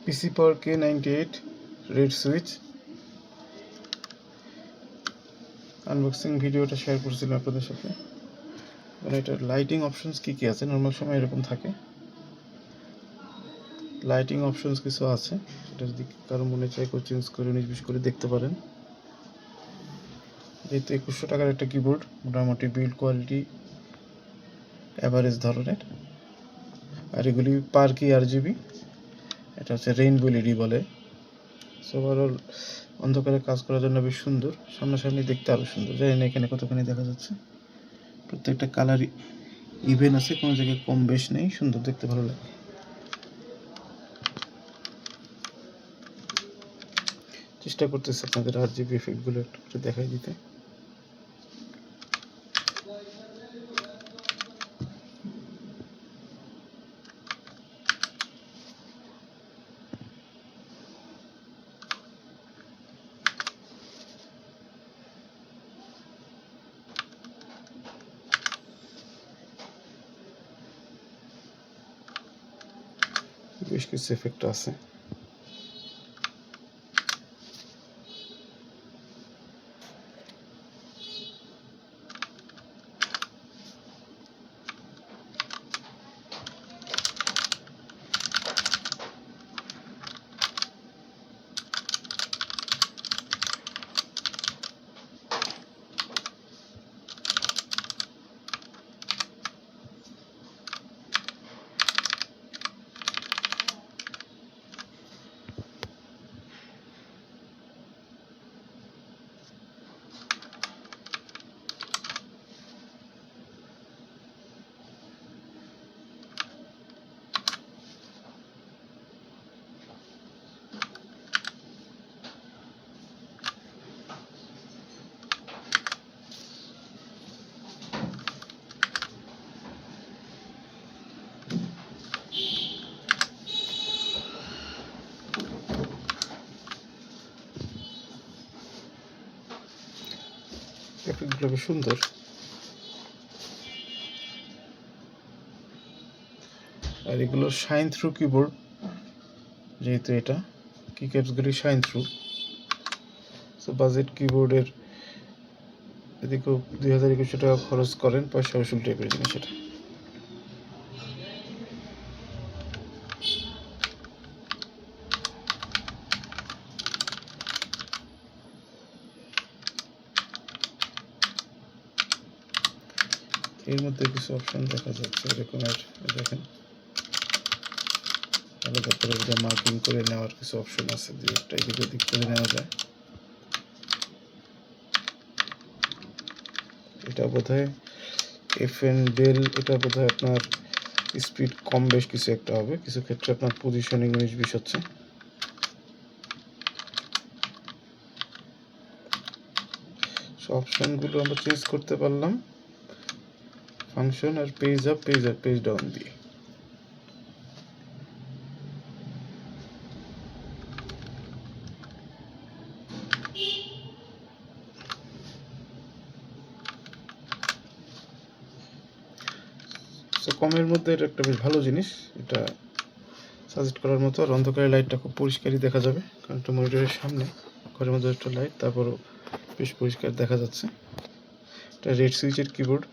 পিসি পাওয়ার K98 red switch unboxing ভিডিওটা share করছিলাম আপনাদের সাথে। মানে এটার লাইটিং অপশনস কী কী আছে, নর্মাল সময় এরকম থাকে, লাইটিং অপশনস কিছু আছে, সেটা যদি কারো মনে চায় কেউ চেঞ্জ করে 19-20 করে দেখতে পারেন। যেহেতু 2100 টাকার একটা কিবোর্ড, মোটামুটি বিল্ড কোয়ালিটি অ্যাভারেজ ধরনের। আর এগুলি পার কি RGB, এটা হচ্ছে রেইনবো এলইডি বলে। সো ওভারঅল অন্ধকারে কাজ করার জন্য বেশ সুন্দর, সামনাসামনি দেখতে আরও সুন্দর। জানি না এখানে কতখানি দেখা যাচ্ছে, প্রত্যেকটা কালার ইভেন আছে, কোনো জায়গায় কম বেশ নেই, সুন্দর দেখতে, ভালো লাগে। চেষ্টা করতেছি আপনাদের RGB এফেক্টগুলো একটু করে দেখাই দিতে। বেশ কিছু এফেক্ট আছে। এফেক্টগুলো বেশ সুন্দর। আর এগুলো শাইন থ্রু কিবোর্ড, যেহেতু এটা কিক্যাপসগুলি শাইন থ্রু। সো বাজেট কিবোর্ডের যদি কেউ 2000-2100 টাকা খরচ করেন, পয়সা উসুল টাইপের জিনিস এটা। এর মধ্যে কিছু অপশন দেখা যাচ্ছে এরকমের, দেখেন আলাদা করে এটা মার্কিং করে নেওয়ার কিছু অপশন আছে, যে একটা এদিক ওদিক করে নেওয়া যায়। এটা বোধহয় FN ডেল, এটা বোধহয় আপনার স্পিড কম বেশ কিছু একটা হবে, কিছু ক্ষেত্রে আপনার পজিশনিং 19-20 হচ্ছে। সব অপশনগুলো আমরা চেঞ্জ করতে পারলাম ফাংশন আর পেজ আপ পেজ ডাউন দিয়ে। সো কমের মধ্যে এটা একটা বেশ ভালো জিনিস, এটা সাজেস্ট করার মতো। আর অন্ধকারে লাইটটা খুব পরিষ্কারই দেখা যাবে, কারণ একটা মনিটরের সামনে ঘরের মধ্যে একটা লাইট, তারপরও বেশ পরিষ্কার দেখা যাচ্ছে। এটা রেড সুইচের কিবোর্ড।